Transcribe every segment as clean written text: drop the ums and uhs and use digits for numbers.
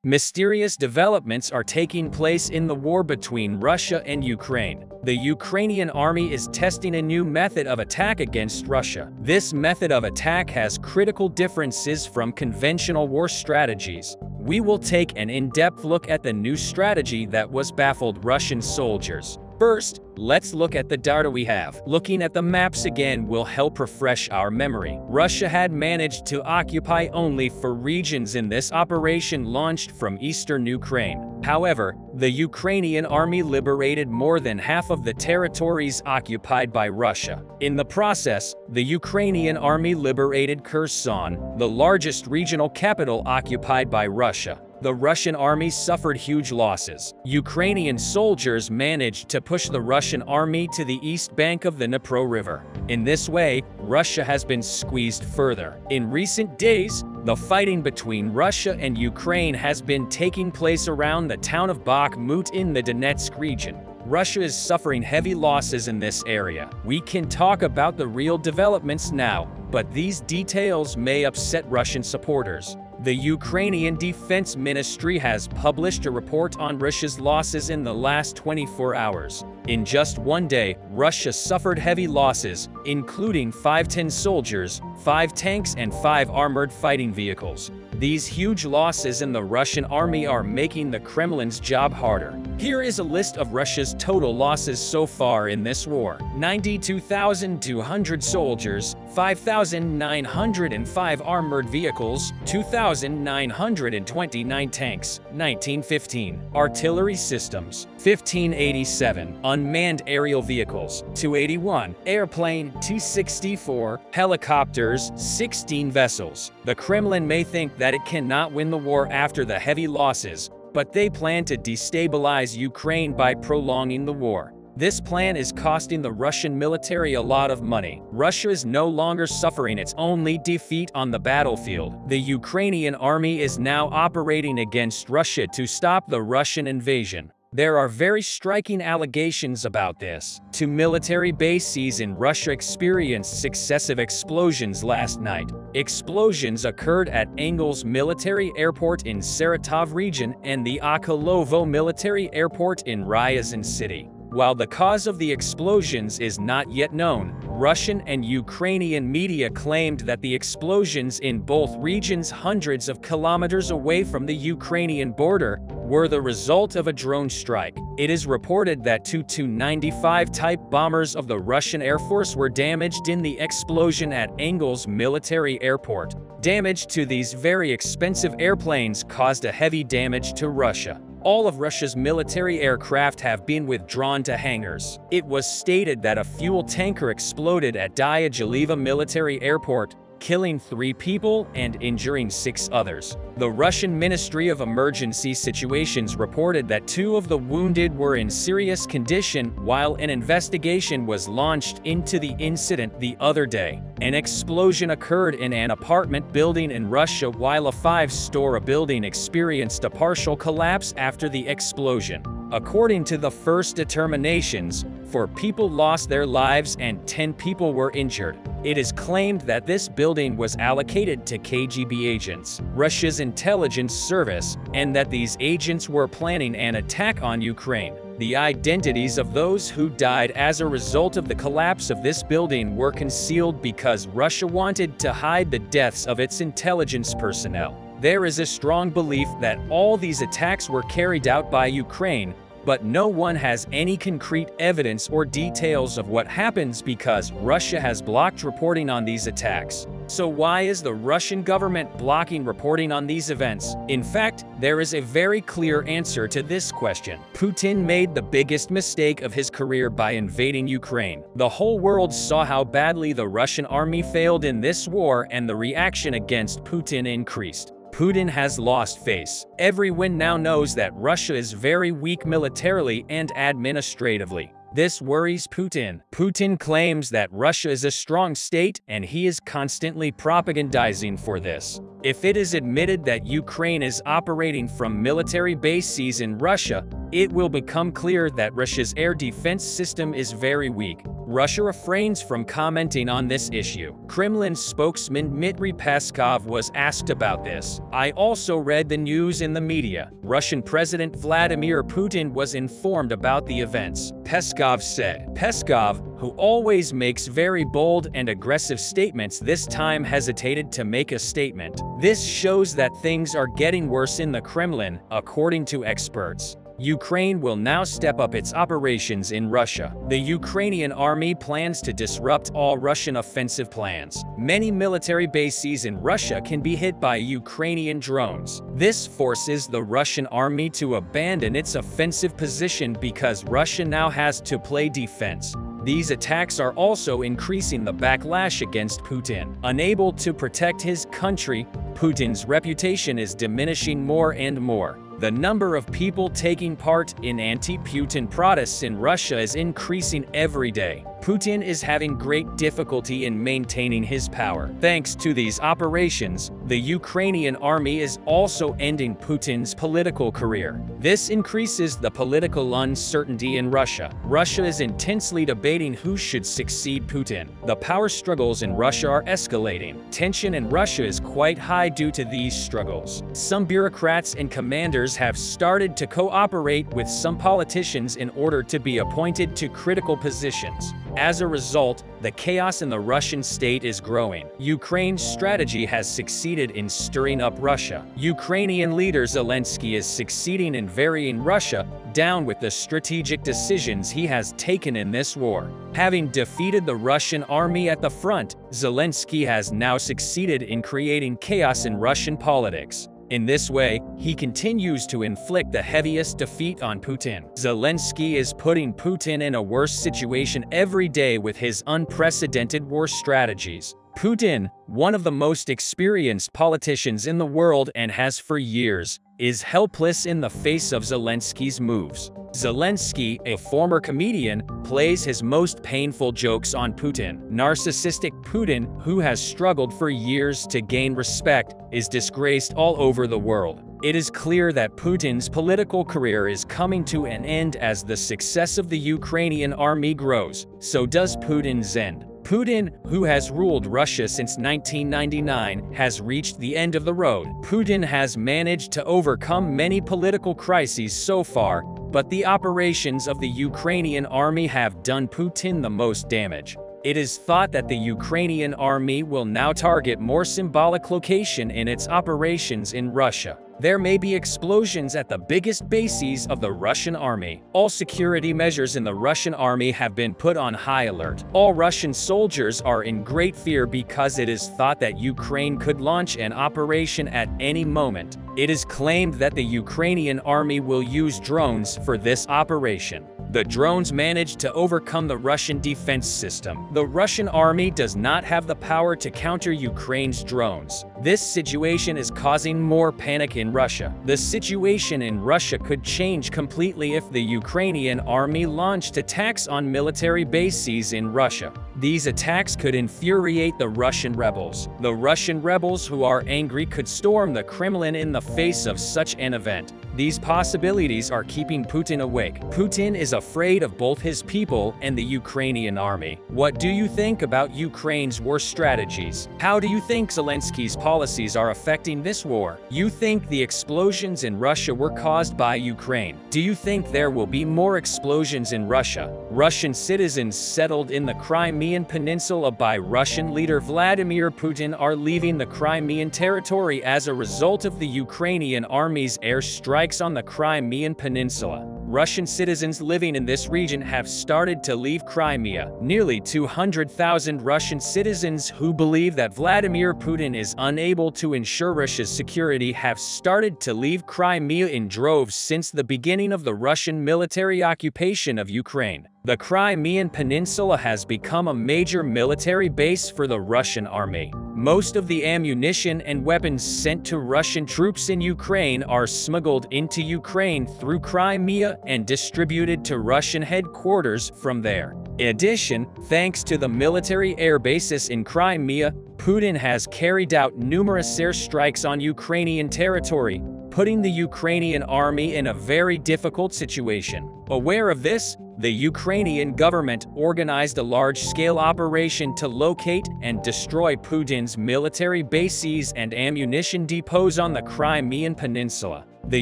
Mysterious developments are taking place in the war between Russia and Ukraine. The Ukrainian army is testing a new method of attack against Russia. This method of attack has critical differences from conventional war strategies. We will take an in-depth look at the new strategy that was baffled Russian soldiers. First, let's look at the data we have. Looking at the maps again will help refresh our memory. Russia had managed to occupy only 4 regions in this operation launched from eastern Ukraine. However, the Ukrainian army liberated more than half of the territories occupied by Russia. In the process, the Ukrainian army liberated Kherson, the largest regional capital occupied by Russia. The Russian army suffered huge losses. Ukrainian soldiers managed to push the Russian army to the east bank of the Dnipro River. In this way, Russia has been squeezed further. In recent days, the fighting between Russia and Ukraine has been taking place around the town of Bakhmut in the Donetsk region. Russia is suffering heavy losses in this area. We can talk about the real developments now, but these details may upset Russian supporters. The Ukrainian Defense Ministry has published a report on Russia's losses in the last 24 hours. In just one day, Russia suffered heavy losses, including 510 soldiers, 5 tanks, and 5 armored fighting vehicles. These huge losses in the Russian army are making the Kremlin's job harder. Here is a list of Russia's total losses so far in this war. 92,200 soldiers, 5,905 armored vehicles, 2,929 tanks, 1915. Artillery systems, 1587. Unmanned aerial vehicles, 281. Airplane, 264. Helicopters, 16 vessels. The Kremlin may think that it cannot win the war after the heavy losses, but they plan to destabilize Ukraine by prolonging the war. This plan is costing the Russian military a lot of money. Russia is no longer suffering its only defeat on the battlefield. The Ukrainian army is now operating against Russia to stop the Russian invasion. There are very striking allegations about this. 2 military bases in Russia experienced successive explosions last night. Explosions occurred at Engels Military Airport in Saratov region and the Akolovo Military Airport in Ryazan city. While the cause of the explosions is not yet known, Russian and Ukrainian media claimed that the explosions in both regions hundreds of kilometers away from the Ukrainian border were the result of a drone strike. It is reported that 2 Tu-95 type bombers of the Russian Air Force were damaged in the explosion at Engels Military Airport. Damage to these very expensive airplanes caused a heavy damage to Russia. All of Russia's military aircraft have been withdrawn to hangars. It was stated that a fuel tanker exploded at Dyatlova Military Airport, killing 3 people and injuring 6 others. The Russian Ministry of Emergency Situations reported that 2 of the wounded were in serious condition while an investigation was launched into the incident the other day. An explosion occurred in an apartment building in Russia while a 5-story building experienced a partial collapse after the explosion. According to the first determinations, 4 people lost their lives and 10 people were injured. It is claimed that this building was allocated to KGB agents, Russia's intelligence service, and that these agents were planning an attack on Ukraine. The identities of those who died as a result of the collapse of this building were concealed because Russia wanted to hide the deaths of its intelligence personnel. There is a strong belief that all these attacks were carried out by Ukraine, but no one has any concrete evidence or details of what happens because Russia has blocked reporting on these attacks. So why is the Russian government blocking reporting on these events? In fact, there is a very clear answer to this question. Putin made the biggest mistake of his career by invading Ukraine. The whole world saw how badly the Russian army failed in this war, and the reaction against Putin increased. Putin has lost face. Everyone now knows that Russia is very weak militarily and administratively. This worries Putin. Putin claims that Russia is a strong state, and he is constantly propagandizing for this. If it is admitted that Ukraine is operating from military bases in Russia, it will become clear that Russia's air defense system is very weak. Russia refrains from commenting on this issue. Kremlin spokesman Dmitry Peskov was asked about this. "I also read the news in the media. Russian President Vladimir Putin was informed about the events," Peskov said. Peskov, who always makes very bold and aggressive statements, this time hesitated to make a statement. This shows that things are getting worse in the Kremlin, according to experts. Ukraine will now step up its operations in Russia. The Ukrainian army plans to disrupt all Russian offensive plans. Many military bases in Russia can be hit by Ukrainian drones. This forces the Russian army to abandon its offensive position because Russia now has to play defense. These attacks are also increasing the backlash against Putin. Unable to protect his country, Putin's reputation is diminishing more and more. The number of people taking part in anti-Putin protests in Russia is increasing every day. Putin is having great difficulty in maintaining his power. Thanks to these operations, the Ukrainian army is also ending Putin's political career. This increases the political uncertainty in Russia. Russia is intensely debating who should succeed Putin. The power struggles in Russia are escalating. Tension in Russia is quite high due to these struggles. Some bureaucrats and commanders have started to cooperate with some politicians in order to be appointed to critical positions. As a result, the chaos in the Russian state is growing. Ukraine's strategy has succeeded in stirring up Russia. Ukrainian leader Zelensky is succeeding in wearing Russia down with the strategic decisions he has taken in this war. Having defeated the Russian army at the front, Zelensky has now succeeded in creating chaos in Russian politics. In this way, he continues to inflict the heaviest defeat on Putin. Zelensky is putting Putin in a worse situation every day with his unprecedented war strategies. Putin, one of the most experienced politicians in the world and has for years, is helpless in the face of Zelensky's moves. Zelensky, a former comedian, plays his most painful jokes on Putin. Narcissistic Putin, who has struggled for years to gain respect, is disgraced all over the world. It is clear that Putin's political career is coming to an end as the success of the Ukrainian army grows. So does Putin's end. Putin, who has ruled Russia since 1999, has reached the end of the road. Putin has managed to overcome many political crises so far, but the operations of the Ukrainian army have done Putin the most damage. It is thought that the Ukrainian army will now target more symbolic location in its operations in Russia. There may be explosions at the biggest bases of the Russian army. All security measures in the Russian army have been put on high alert. All Russian soldiers are in great fear because it is thought that Ukraine could launch an operation at any moment. It is claimed that the Ukrainian army will use drones for this operation. The drones managed to overcome the Russian defense system. The Russian army does not have the power to counter Ukraine's drones. This situation is causing more panic in Russia. The situation in Russia could change completely if the Ukrainian army launched attacks on military bases in Russia. These attacks could infuriate the Russian rebels. The Russian rebels who are angry could storm the Kremlin in the face of such an event. These possibilities are keeping Putin awake. Putin is afraid of both his people and the Ukrainian army. What do you think about Ukraine's war strategies? How do you think Zelensky's policies are affecting this war? You think the explosions in Russia were caused by Ukraine? Do you think there will be more explosions in Russia? Russian citizens settled in the Crimean Peninsula by Russian leader Vladimir Putin are leaving the Crimean territory as a result of the Ukrainian army's airstrikes on the Crimean Peninsula. Russian citizens living in this region have started to leave Crimea. Nearly 200,000 Russian citizens who believe that Vladimir Putin is unable to ensure Russia's security have started to leave Crimea in droves since the beginning of the Russian military occupation of Ukraine. The Crimean Peninsula has become a major military base for the Russian army. Most of the ammunition and weapons sent to Russian troops in Ukraine are smuggled into Ukraine through Crimea and distributed to Russian headquarters from there. In addition, thanks to the military air bases in Crimea, Putin has carried out numerous airstrikes on Ukrainian territory, putting the Ukrainian army in a very difficult situation. Aware of this, the Ukrainian government organized a large-scale operation to locate and destroy Putin's military bases and ammunition depots on the Crimean Peninsula. The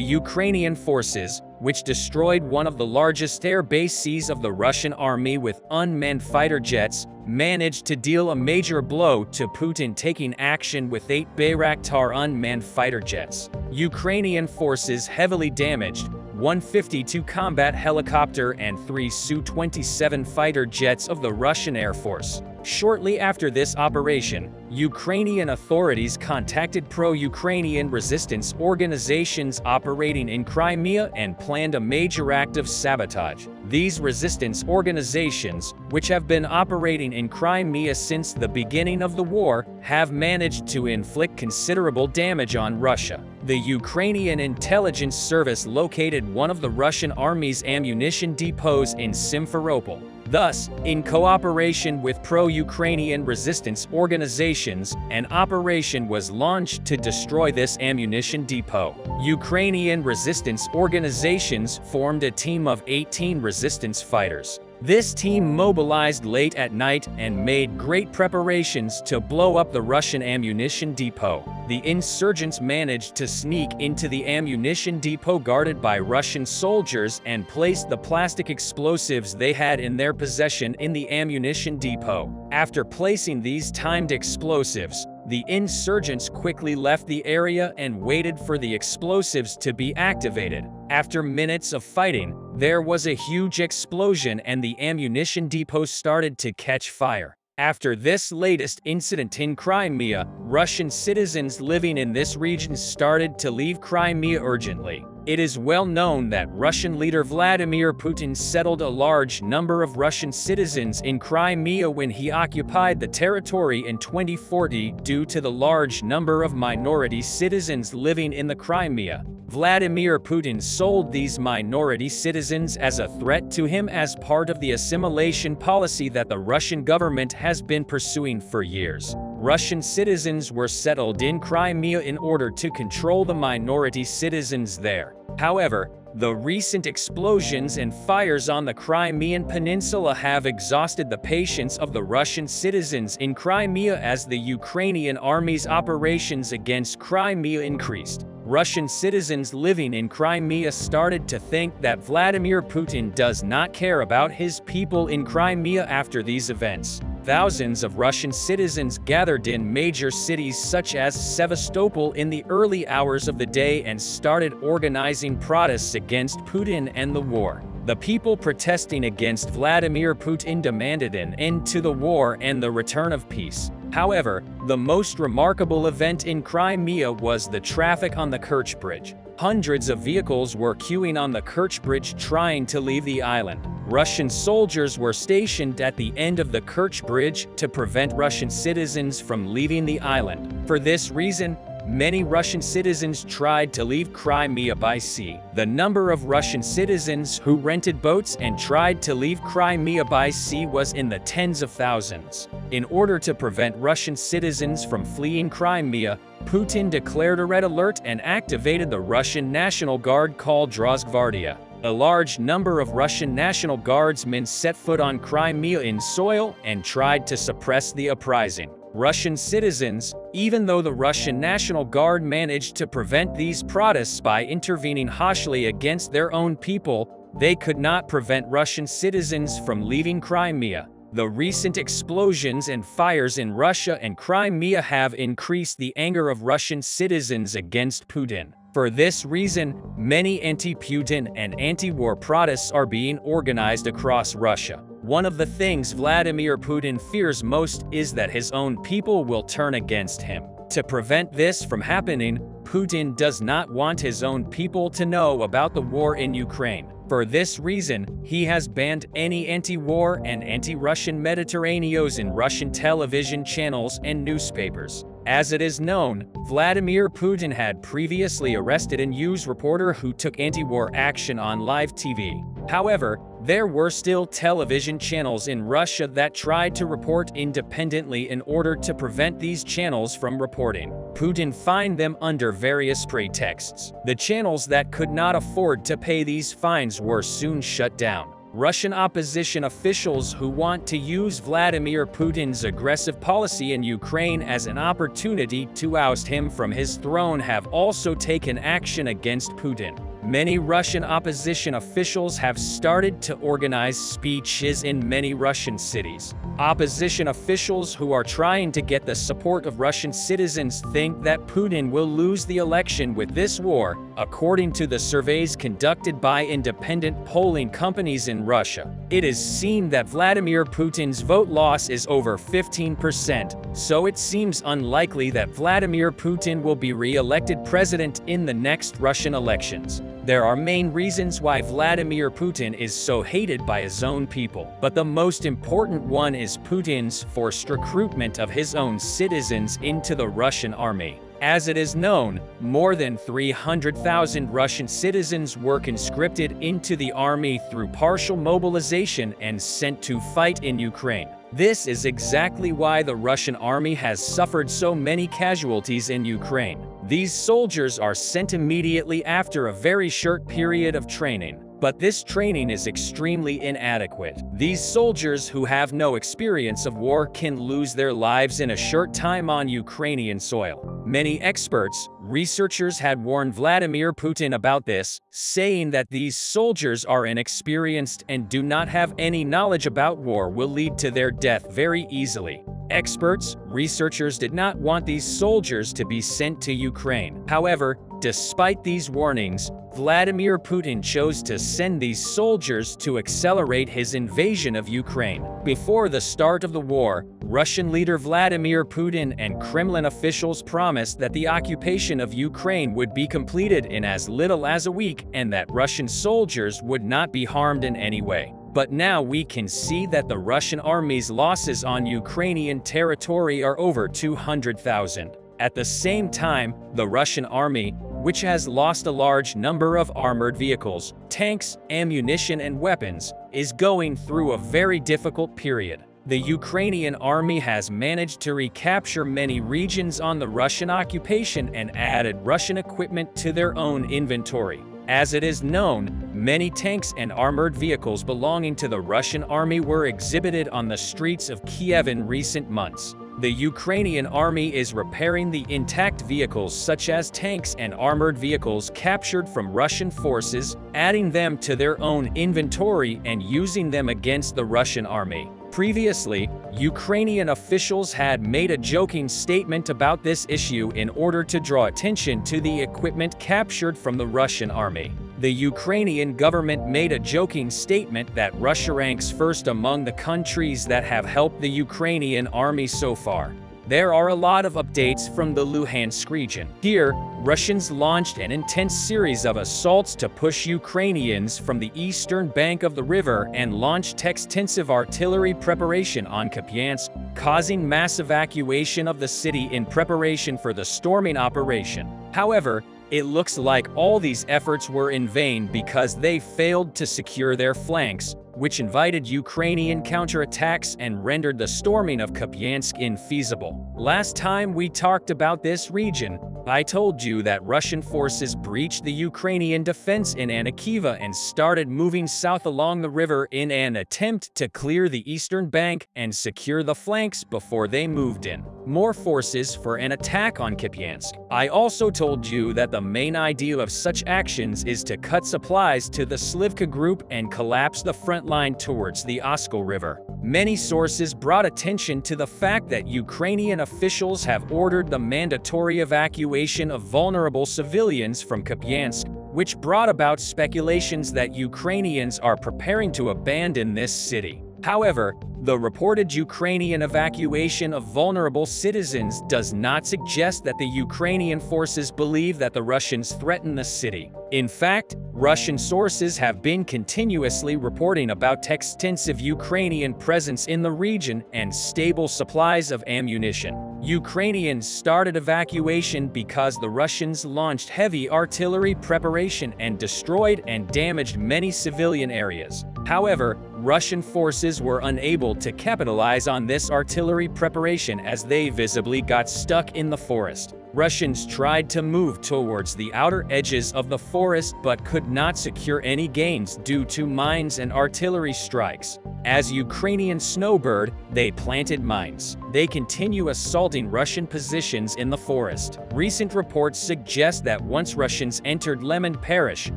Ukrainian forces, which destroyed one of the largest air bases of the Russian army with unmanned fighter jets, managed to deal a major blow to Putin, taking action with 8 Bayraktar unmanned fighter jets. Ukrainian forces heavily damaged 152 combat helicopter and 3 Su-27 fighter jets of the Russian Air Force. Shortly after this operation, Ukrainian authorities contacted pro-Ukrainian resistance organizations operating in Crimea and planned a major act of sabotage. These resistance organizations, which have been operating in Crimea since the beginning of the war, have managed to inflict considerable damage on Russia. The Ukrainian intelligence service located one of the Russian army's ammunition depots in Simferopol. Thus, in cooperation with pro-Ukrainian resistance organizations, an operation was launched to destroy this ammunition depot. Ukrainian resistance organizations formed a team of 18 resistance fighters. This team mobilized late at night and made great preparations to blow up the Russian ammunition depot. The insurgents managed to sneak into the ammunition depot guarded by Russian soldiers and placed the plastic explosives they had in their possession in the ammunition depot. After placing these timed explosives, the insurgents quickly left the area and waited for the explosives to be activated. After minutes of fighting, there was a huge explosion and the ammunition depot started to catch fire. After this latest incident in Crimea, Russian citizens living in this region started to leave Crimea urgently. It is well known that Russian leader Vladimir Putin settled a large number of Russian citizens in Crimea when he occupied the territory in 2040 due to the large number of minority citizens living in the Crimea. Vladimir Putin sold these minority citizens as a threat to him as part of the assimilation policy that the Russian government has been pursuing for years. Russian citizens were settled in Crimea in order to control the minority citizens there. However, the recent explosions and fires on the Crimean Peninsula have exhausted the patience of the Russian citizens in Crimea as the Ukrainian army's operations against Crimea increased. Russian citizens living in Crimea started to think that Vladimir Putin does not care about his people in Crimea after these events. Thousands of Russian citizens gathered in major cities such as Sevastopol in the early hours of the day and started organizing protests against Putin and the war. The people protesting against Vladimir Putin demanded an end to the war and the return of peace. However, the most remarkable event in Crimea was the traffic on the Kerch Bridge. Hundreds of vehicles were queuing on the Kerch Bridge trying to leave the island. Russian soldiers were stationed at the end of the Kerch Bridge to prevent Russian citizens from leaving the island. For this reason, many Russian citizens tried to leave Crimea by sea. The number of Russian citizens who rented boats and tried to leave Crimea by sea was in the tens of thousands. In order to prevent Russian citizens from fleeing Crimea, Putin declared a red alert and activated the Russian National Guard called Drozgvardia. A large number of Russian National Guardsmen set foot on Crimea in soil and tried to suppress the uprising. Russian citizens, even though the Russian National Guard managed to prevent these protests by intervening harshly against their own people, they could not prevent Russian citizens from leaving Crimea. The recent explosions and fires in Russia and Crimea have increased the anger of Russian citizens against Putin. For this reason, many anti-Putin and anti-war protests are being organized across Russia. One of the things Vladimir Putin fears most is that his own people will turn against him. To prevent this from happening, Putin does not want his own people to know about the war in Ukraine. For this reason, he has banned any anti-war and anti-Russian Mediterraneos in Russian television channels and newspapers. As it is known, Vladimir Putin had previously arrested a news reporter who took anti-war action on live TV. However, there were still television channels in Russia that tried to report independently in order to prevent these channels from reporting. Putin fined them under various pretexts. The channels that could not afford to pay these fines were soon shut down. Russian opposition officials who want to use Vladimir Putin's aggressive policy in Ukraine as an opportunity to oust him from his throne have also taken action against Putin. Many Russian opposition officials have started to organize speeches in many Russian cities. Opposition officials who are trying to get the support of Russian citizens think that Putin will lose the election with this war, according to the surveys conducted by independent polling companies in Russia. It is seen that Vladimir Putin's vote loss is over 15%, so it seems unlikely that Vladimir Putin will be re-elected president in the next Russian elections. There are main reasons why Vladimir Putin is so hated by his own people, but the most important one is Putin's forced recruitment of his own citizens into the Russian army. As it is known, more than 300,000 Russian citizens were conscripted into the army through partial mobilization and sent to fight in Ukraine. This is exactly why the Russian army has suffered so many casualties in Ukraine. These soldiers are sent immediately after a very short period of training. But this training is extremely inadequate. These soldiers who have no experience of war can lose their lives in a short time on Ukrainian soil. Many experts, researchers had warned Vladimir Putin about this, saying that these soldiers are inexperienced and do not have any knowledge about war will lead to their death very easily. Experts, researchers did not want these soldiers to be sent to Ukraine. However, despite these warnings, Vladimir Putin chose to send these soldiers to accelerate his invasion of Ukraine. Before the start of the war, Russian leader Vladimir Putin and Kremlin officials promised that the occupation of Ukraine would be completed in as little as a week and that Russian soldiers would not be harmed in any way. But now we can see that the Russian army's losses on Ukrainian territory are over 200,000. At the same time, the Russian army, which has lost a large number of armored vehicles, tanks, ammunition and weapons, is going through a very difficult period. The Ukrainian army has managed to recapture many regions on the Russian occupation and added Russian equipment to their own inventory. As it is known, many tanks and armored vehicles belonging to the Russian army were exhibited on the streets of Kiev in recent months. The Ukrainian army is repairing the intact vehicles such as tanks and armored vehicles captured from Russian forces, adding them to their own inventory and using them against the Russian army. Previously, Ukrainian officials had made a joking statement about this issue in order to draw attention to the equipment captured from the Russian army. The Ukrainian government made a joking statement that Russia ranks first among the countries that have helped the Ukrainian army so far. There are a lot of updates from the Luhansk region. Here, Russians launched an intense series of assaults to push Ukrainians from the eastern bank of the river and launched extensive artillery preparation on Kupiansk, causing mass evacuation of the city in preparation for the storming operation. However, it looks like all these efforts were in vain because they failed to secure their flanks, which invited Ukrainian counterattacks and rendered the storming of Kupiansk infeasible. Last time we talked about this region, I told you that Russian forces breached the Ukrainian defense in Anakiva and started moving south along the river in an attempt to clear the eastern bank and secure the flanks before they moved in more forces for an attack on Kupiansk. I also told you that the main idea of such actions is to cut supplies to the Slivka group and collapse the front line towards the Oskol River. Many sources brought attention to the fact that Ukrainian officials have ordered the mandatory evacuation of vulnerable civilians from Kupiansk, which brought about speculations that Ukrainians are preparing to abandon this city. However, the reported Ukrainian evacuation of vulnerable citizens does not suggest that the Ukrainian forces believe that the Russians threaten the city. In fact, Russian sources have been continuously reporting about extensive Ukrainian presence in the region and stable supplies of ammunition. Ukrainians started evacuation because the Russians launched heavy artillery preparation and destroyed and damaged many civilian areas. However, Russian forces were unable to capitalize on this artillery preparation as they visibly got stuck in the forest. Russians tried to move towards the outer edges of the forest but could not secure any gains due to mines and artillery strikes. As Ukrainian snowbird, they planted mines. They continue assaulting Russian positions in the forest. Recent reports suggest that once Russians entered Lemon Parish,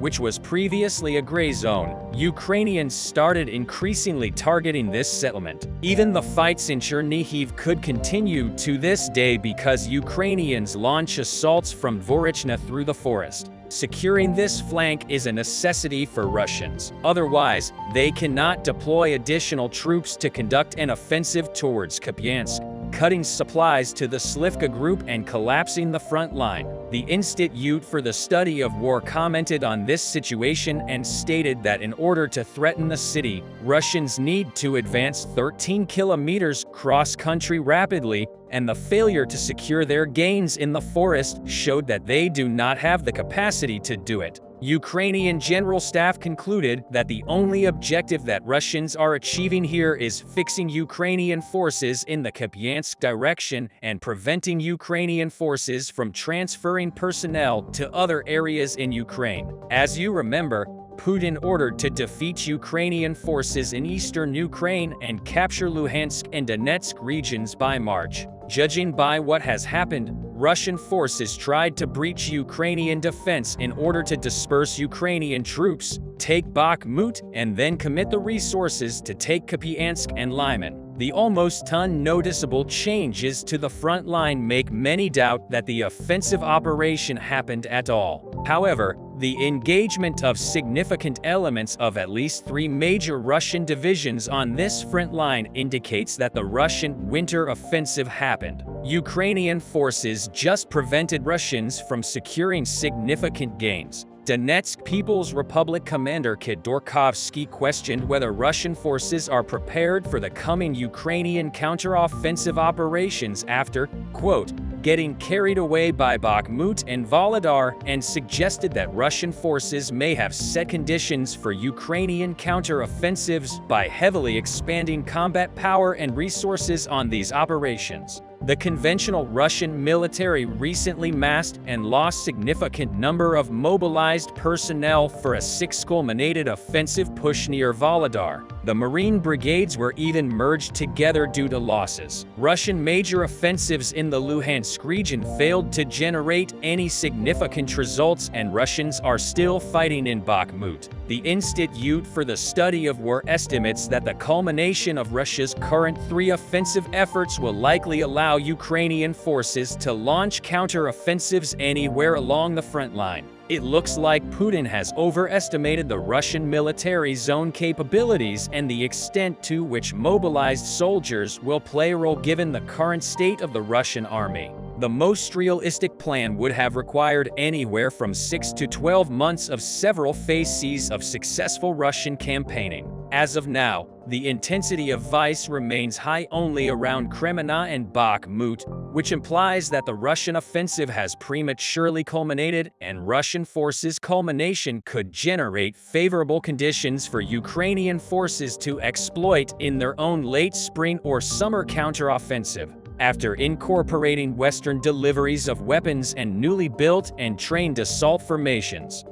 which was previously a gray zone, Ukrainians started increasingly targeting this settlement. Even the fights in Chernihiv could continue to this day because Ukrainians launch assaults from Dvorichna through the forest. Securing this flank is a necessity for Russians. Otherwise, they cannot deploy additional troops to conduct an offensive towards Kupiansk, cutting supplies to the Slivka group and collapsing the front line. The Institute for the Study of War commented on this situation and stated that in order to threaten the city, Russians need to advance 13 kilometers cross-country rapidly, and the failure to secure their gains in the forest showed that they do not have the capacity to do it. Ukrainian General Staff concluded that the only objective that Russians are achieving here is fixing Ukrainian forces in the Kupiansk direction and preventing Ukrainian forces from transferring personnel to other areas in Ukraine. As you remember, Putin ordered to defeat Ukrainian forces in eastern Ukraine and capture Luhansk and Donetsk regions by March. Judging by what has happened, Russian forces tried to breach Ukrainian defense in order to disperse Ukrainian troops, take Bakhmut, and then commit the resources to take Kupiansk and Lyman. The almost unnoticeable changes to the front line make many doubt that the offensive operation happened at all. However, the engagement of significant elements of at least 3 major Russian divisions on this front line indicates that the Russian winter offensive happened. Ukrainian forces just prevented Russians from securing significant gains. Donetsk People's Republic commander Khodorkovsky questioned whether Russian forces are prepared for the coming Ukrainian counter-offensive operations after, quote, getting carried away by Bakhmut and Volodar, and suggested that Russian forces may have set conditions for Ukrainian counter-offensives by heavily expanding combat power and resources on these operations. The conventional Russian military recently massed and lost significant number of mobilized personnel for a 6-culminated offensive push near Volodar. The Marine brigades were even merged together due to losses. Russian major offensives in the Luhansk region failed to generate any significant results, and Russians are still fighting in Bakhmut. The Institute for the Study of War estimates that the culmination of Russia's current 3 offensive efforts will likely allow Ukrainian forces to launch counter-offensives anywhere along the front line. It looks like Putin has overestimated the Russian military's own capabilities and the extent to which mobilized soldiers will play a role given the current state of the Russian army. The most realistic plan would have required anywhere from 6 to 12 months of several phases of successful Russian campaigning. As of now, the intensity of vice remains high only around Kremenna and Bakhmut, which implies that the Russian offensive has prematurely culminated, and Russian forces' culmination could generate favorable conditions for Ukrainian forces to exploit in their own late spring or summer counteroffensive. After incorporating Western deliveries of weapons and newly built and trained assault formations,